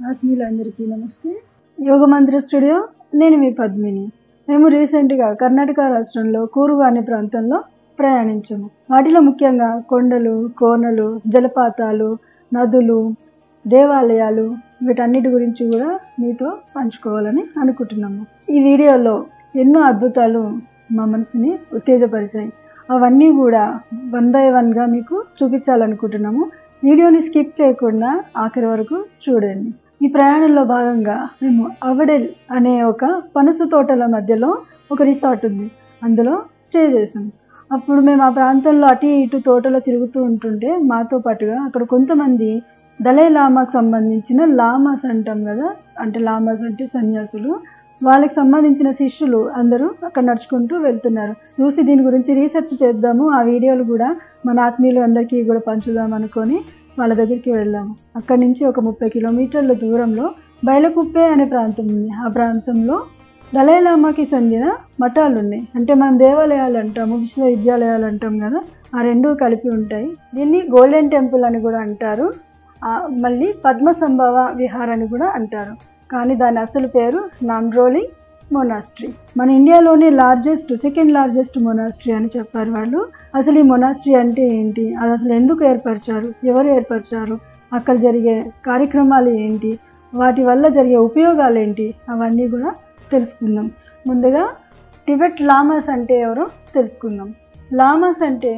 ఆత్మీయులందరికీ నమస్తే. యోగ మంత్ర స్టూడియో, నేను మీ పద్మిని. మేము రీసెంట్గా కర్ణాటక రాష్ట్రంలో కూరుగు అనే ప్రాంతంలో ప్రయాణించాము. వాటిలో ముఖ్యంగా కొండలు, కోనలు, జలపాతాలు, నదులు, దేవాలయాలు, వీటన్నిటి గురించి కూడా మీతో పంచుకోవాలని అనుకుంటున్నాము. ఈ వీడియోలో ఎన్నో అద్భుతాలు మా మనసుని ఉత్తేజపరిచాయి. అవన్నీ కూడా 1 by 1గా మీకు చూపించాలనుకుంటున్నాము. వీడియోని స్కిప్ చేయకుండా ఆఖరి వరకు చూడండి. ఈ ప్రయాణంలో భాగంగా మేము అవడెల్ అనే ఒక పనస తోటల మధ్యలో ఒక రిసార్ట్ ఉంది, అందులో స్టే చేసాం. అప్పుడు మేము ఆ ప్రాంతంలో అటు ఇటు తోటలో తిరుగుతూ ఉంటుంటే మాతో పాటుగా అక్కడ కొంతమంది దలై లామాకు సంబంధించిన లామాస్ అంటాం కదా, అంటే లామాస్ అంటే సన్యాసులు, వాళ్ళకి సంబంధించిన శిష్యులు అందరూ అక్కడ నడుచుకుంటూ వెళ్తున్నారు. చూసి దీని గురించి రీసెర్చ్ చేద్దాము, ఆ వీడియోలు కూడా మన ఆత్మీయులు అందరికీ కూడా పంచుదాం అనుకొని వాళ్ళ దగ్గరికి వెళ్ళాము. అక్కడి నుంచి ఒక 30 కిలోమీటర్ల దూరంలో బైలకుప్పే అనే ప్రాంతం ఉంది. ఆ ప్రాంతంలో దలై లామాకి చెందిన మఠాలు ఉన్నాయి. అంటే మనం దేవాలయాలు అంటాము, విశ్వవిద్యాలయాలు అంటాం కదా, ఆ రెండూ కలిపి ఉంటాయి. దీన్ని గోల్డెన్ టెంపుల్ అని కూడా అంటారు, మళ్ళీ పద్మసంభవ విహార్ అని కూడా అంటారు. కానీ దాని అసలు పేరు నామ్రోలి మొనాస్ట్రీ. మన ఇండియాలోనే సెకండ్ లార్జెస్ట్ మొనాస్ట్రీ అని చెప్పారు వాళ్ళు. అసలు ఈ మొనాస్ట్రీ అంటే ఏంటి, అది అసలు ఎందుకు ఏర్పరిచారు, ఎవరు ఏర్పరిచారు, అక్కడ జరిగే కార్యక్రమాలు ఏంటి, వాటి వల్ల జరిగే ఉపయోగాలు ఏంటి, అవన్నీ కూడా తెలుసుకుందాం. ముందుగా టిబెట్ లామాస్ అంటే ఎవరో తెలుసుకుందాం. లామాస్ అంటే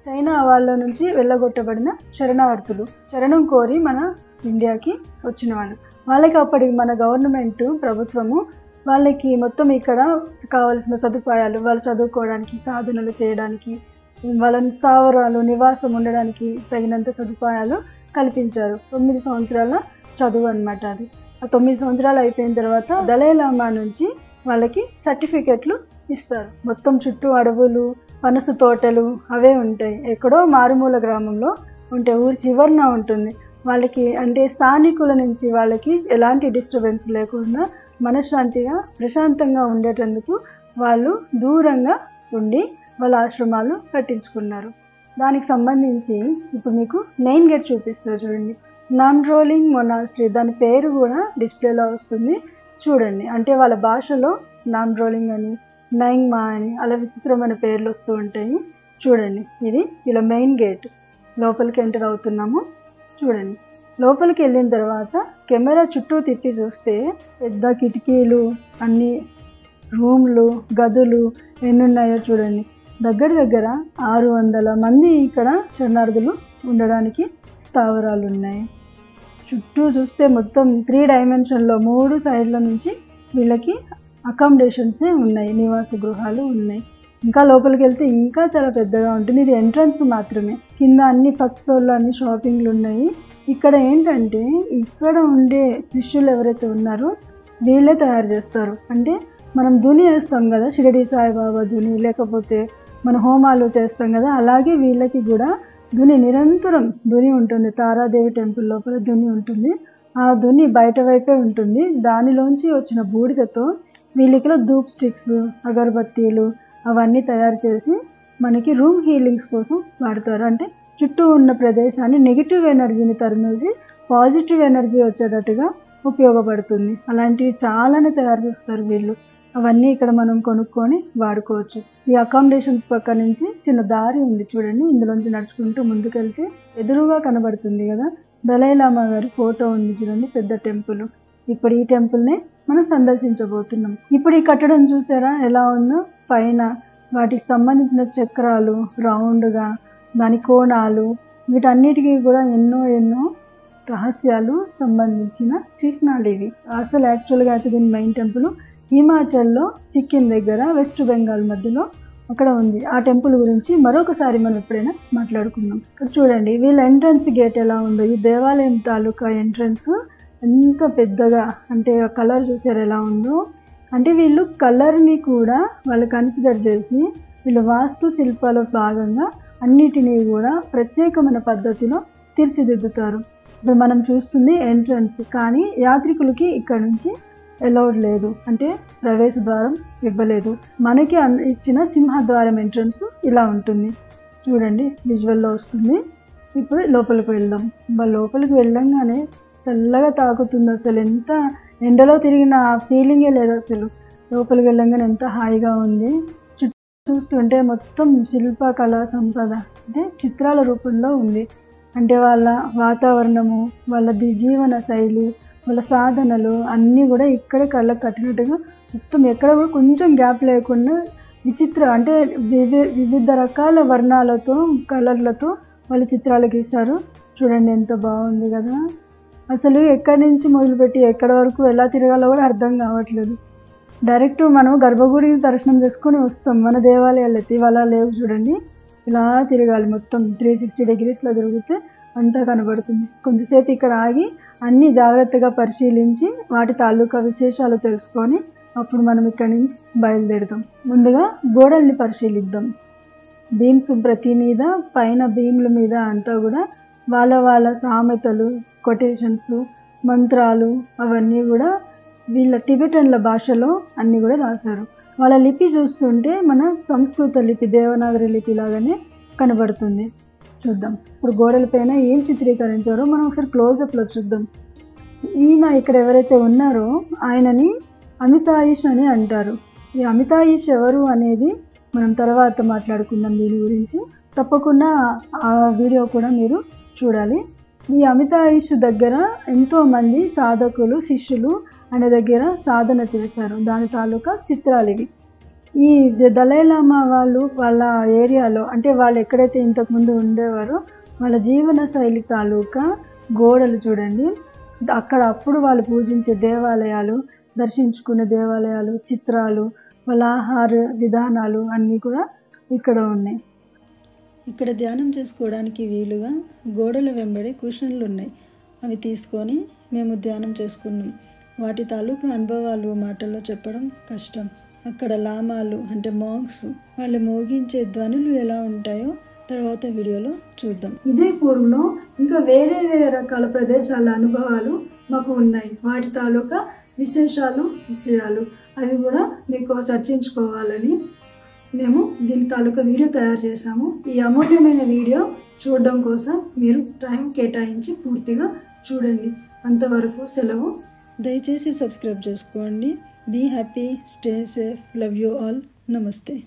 చైనా వాళ్ళ నుంచి వెళ్ళగొట్టబడిన శరణార్థులు, శరణం కోరి మన ఇండియాకి వచ్చిన వాళ్ళు. వాళ్ళకి అప్పటికి మన గవర్నమెంట్ ప్రభుత్వము వాళ్ళకి మొత్తం ఇక్కడ కావాల్సిన సదుపాయాలు, వాళ్ళు చదువుకోవడానికి, సాధనలు చేయడానికి, వాళ్ళ స్థావరాలు, నివాసం ఉండడానికి తగినంత సదుపాయాలు కల్పించారు. 9 సంవత్సరాల చదువు అన్నమాట అది. ఆ 9 సంవత్సరాలు అయిపోయిన తర్వాత దలై లామా నుంచి వాళ్ళకి సర్టిఫికెట్లు ఇస్తారు. మొత్తం చుట్టూ అడవులు, పనస తోటలు అవే ఉంటాయి. ఎక్కడో మారుమూల గ్రామంలో ఉంటే, ఊరి చివరన ఉంటుంది. వాళ్ళకి అంటే స్థానికుల నుంచి వాళ్ళకి ఎలాంటి డిస్టర్బెన్స్ లేకుండా మనశ్శాంతిగా ప్రశాంతంగా ఉండేటందుకు వాళ్ళు దూరంగా ఉండి వాళ్ళ ఆశ్రమాలు కట్టించుకున్నారు. దానికి సంబంధించి ఇప్పుడు మీకు మెయిన్ గేట్ చూపిస్తారు చూడండి, నామ్రోలింగ్ మొనాస్ట్రీ. దాని పేరు కూడా డిస్ప్లేలో వస్తుంది చూడండి. అంటే వాళ్ళ భాషలో నామ్రోలింగ్ అని, నైంగ్మా అని అలా విచిత్రమైన పేర్లు వస్తూ ఉంటాయి చూడండి. ఇది ఇలా మెయిన్ గేట్. లోపలికి ఎంటర్ అవుతున్నాము చూడండి. లోపలికి వెళ్ళిన తర్వాత కెమెరా చుట్టూ తిప్పి చూస్తే పెద్ద కిటికీలు, అన్ని రూమ్లు, గదులు ఎన్నున్నాయో చూడండి. దగ్గర 600 మంది ఇక్కడ శరణార్థులు ఉండడానికి స్థావరాలు ఉన్నాయి. చుట్టూ చూస్తే మొత్తం 3 డైమెన్షన్లో 3 సైడ్ల నుంచి వీళ్ళకి అకామిడేషన్సే ఉన్నాయి, నివాస గృహాలు ఉన్నాయి. ఇంకా లోపలికి వెళ్తే ఇంకా చాలా పెద్దగా ఉంటుంది. ఇది ఎంట్రన్స్ మాత్రమే. కింద అన్ని ఫస్ట్ ఫ్లోర్లో అన్ని షాపింగ్లు ఉన్నాయి. ఇక్కడ ఏంటంటే ఇక్కడ ఉండే శిష్యులు ఎవరైతే ఉన్నారో వీళ్ళే తయారు చేస్తారు. అంటే మనం ధుని వేస్తాం కదా, షిరిడి సాయిబాబా ధుని, లేకపోతే మన హోమాలు చేస్తాం కదా, అలాగే వీళ్ళకి కూడా ధుని, నిరంతరం ధుని ఉంటుంది. తారాదేవి టెంపుల్ లోపల ధుని ఉంటుంది. ఆ ధుని బయట వైపే ఉంటుంది. దానిలోంచి వచ్చిన బూడిదతో వీళ్ళకి ధూప్ స్టిక్స్, అగరబత్తీలు అవన్నీ తయారు చేసి మనకి రూమ్ హీలింగ్స్ కోసం వాడతారు. అంటే చుట్టూ ఉన్న ప్రదేశాన్ని నెగిటివ్ ఎనర్జీని తరిమేసి పాజిటివ్ ఎనర్జీ వచ్చేటట్టుగా ఉపయోగపడుతుంది. అలాంటివి చాలానే తయారు చేస్తారు వీళ్ళు. అవన్నీ ఇక్కడ మనం కొనుక్కొని వాడుకోవచ్చు. ఈ అకామిడేషన్స్ పక్క నుంచి చిన్న దారి ఉంది చూడండి, ఇందులోంచి నడుచుకుంటూ ముందుకెళ్తే ఎదురుగా కనబడుతుంది కదా దలై లామా గారి ఫోటో ఉంది చూడండి, పెద్ద టెంపుల్. ఇప్పుడు ఈ టెంపుల్నే మనం సందర్శించబోతున్నాం. ఇప్పుడు ఈ కట్టడం చూసారా ఎలా ఉందో, పైన వాటికి సంబంధించిన చక్రాలు రౌండ్గా, దాని కోణాలు, వీటన్నిటికీ కూడా ఎన్నో రహస్యాలు సంబంధించిన చిహ్నాలు ఇవి. అసలు యాక్చువల్గా అయితే దీని మెయిన్ టెంపుల్ హిమాచల్లో సిక్కిం దగ్గర, వెస్ట్ బెంగాల్ మధ్యలో అక్కడ ఉంది. ఆ టెంపుల్ గురించి మరొకసారి మనం ఎప్పుడైనా మాట్లాడుకుందాం. ఇక్కడ చూడండి వీళ్ళ ఎంట్రన్స్ గేట్ ఎలా ఉందో. ఈ దేవాలయం తాలూకా ఎంట్రన్స్ ఎంత పెద్దగా, అంటే ఆ కలర్ చూసారు ఎలా ఉందో. అంటే వీళ్ళు కలర్ని కూడా వాళ్ళు కన్సిడర్ చేసి వీళ్ళు వాస్తు శిల్పాలో భాగంగా అన్నిటినీ కూడా ప్రత్యేకమైన పద్ధతిలో తీర్చిదిద్దుతారు. ఇప్పుడు మనం చూస్తుంది ఎంట్రన్స్, కానీ యాత్రికులకి ఇక్కడ నుంచి అలౌడ్ లేదు, అంటే ప్రవేశ ద్వారం ఇవ్వలేదు. మనకి ఇచ్చిన సింహద్వారం ఎంట్రన్స్ ఇలా ఉంటుంది చూడండి, విజువల్లో వస్తుంది. ఇప్పుడు లోపలికి వెళ్దాం. లోపలికి వెళ్ళంగానే చల్లగా తాకుతుంది. అసలు ఎంత ఎండలో తిరిగిన ఆ ఫీలింగే లేదు అసలు. లోపలికి వెళ్ళంగానే ఎంత హాయిగా ఉంది. చూస్తుంటే మొత్తం శిల్పకళా సంపద అంటే చిత్రాల రూపంలో ఉంది. అంటే వాళ్ళ వాతావరణము, వాళ్ళ జీవన శైలి, వాళ్ళ సాధనలు అన్నీ కూడా ఇక్కడ కళ్ళకు కట్టినట్టుగా మొత్తం ఎక్కడ కూడా కొంచెం గ్యాప్ లేకుండా అంటే వివిధ రకాల వర్ణాలతో, కలర్లతో వాళ్ళు చిత్రాలు గీశారు. చూడండి ఎంత బాగుంది కదా. అసలు ఎక్కడి నుంచి మొదలుపెట్టి ఎక్కడి వరకు ఎలా తిరగాలో కూడా అర్థం కావట్లేదు. డైరెక్ట్ మనం గర్భగుడిని దర్శనం చేసుకొని వస్తాం. మన దేవాలయాలు అయితే ఇవాళ లేవు చూడండి. ఇలా తిరగాలి, మొత్తం 360 degreesలో తిరిగితే అంతా కనబడుతుంది. కొంచెంసేపు ఇక్కడ ఆగి అన్నీ జాగ్రత్తగా పరిశీలించి వాటి తాలూకా విశేషాలు తెలుసుకొని అప్పుడు మనం ఇక్కడి నుంచి బయలుదేరుతాం. ముందుగా గోడల్ని పరిశీలిద్దాం. బీమ్స్ ప్రతి మీద, పైన బీమ్ల మీద అంతా కూడా వాళ్ళ సామెతలు, కొటేషన్స్, మంత్రాలు అవన్నీ కూడా వీళ్ళ టిబెటన్ల భాషలో అన్నీ కూడా రాశారు. వాళ్ళ లిపి చూస్తుంటే మన సంస్కృత లిపి, దేవనాగరి లిపి లాగానే కనబడుతుంది. చూద్దాం ఇప్పుడు గోడలపైన ఏం చిత్రీకరించారో మనం ఒకసారి క్లోజప్లో చూద్దాం. ఈయన ఇక్కడ ఎవరైతే ఉన్నారో ఆయనని అమితాయిష్ అని అంటారు. ఈ అమితాయిష్ ఎవరు అనేది మనం తర్వాత మాట్లాడుకుందాం. దీని గురించి తప్పకుండా ఆ వీడియో కూడా మీరు చూడాలి. ఈ అమితాయిష్ దగ్గర ఎంతోమంది సాధకులు, శిష్యులు ఆయన దగ్గర సాధన చేశారు. దాని తాలూకా చిత్రాలు ఇవి. ఈ దలైలామా వాళ్ళ ఏరియాలో అంటే వాళ్ళు ఎక్కడైతే ఇంతకుముందు ఉండేవారో వాళ్ళ జీవన శైలి తాలూకా గోడలు చూడండి. అక్కడ అప్పుడు వాళ్ళు పూజించే దేవాలయాలు, దర్శించుకునే దేవాలయాలు, చిత్రాలు, వాళ్ళ ఆహార విధానాలు అన్నీ కూడా ఇక్కడ ఉన్నాయి. ఇక్కడ ధ్యానం చేసుకోవడానికి వీలుగా గోడల వెంబడి కుషన్లు ఉన్నాయి. అవి తీసుకొని మేము ధ్యానం చేసుకున్నాం. వాటి తాలూకు అనుభవాలు మాటల్లో చెప్పడం కష్టం. అక్కడ లామాలు అంటే మాంక్స్ వాళ్ళు మోగించే ధ్వనులు ఎలా ఉంటాయో తర్వాత వీడియోలో చూద్దాం. ఇదే పూర్వంలో ఇంకా వేరే రకాల ప్రదేశాల అనుభవాలు మాకు ఉన్నాయి. వాటి తాలూకా విషయాలు అవి కూడా మీకు చర్చించుకోవాలని మేము దీని తాలూకా వీడియో తయారు చేశాము. ఈ అమూల్యమైన వీడియో చూడడం కోసం మీరు టైం కేటాయించి పూర్తిగా చూడండి. అంతవరకు సెలవు. దయచేసి సబ్స్క్రైబ్ చేసుకోండి. Be happy, stay safe, love you all. నమస్తే.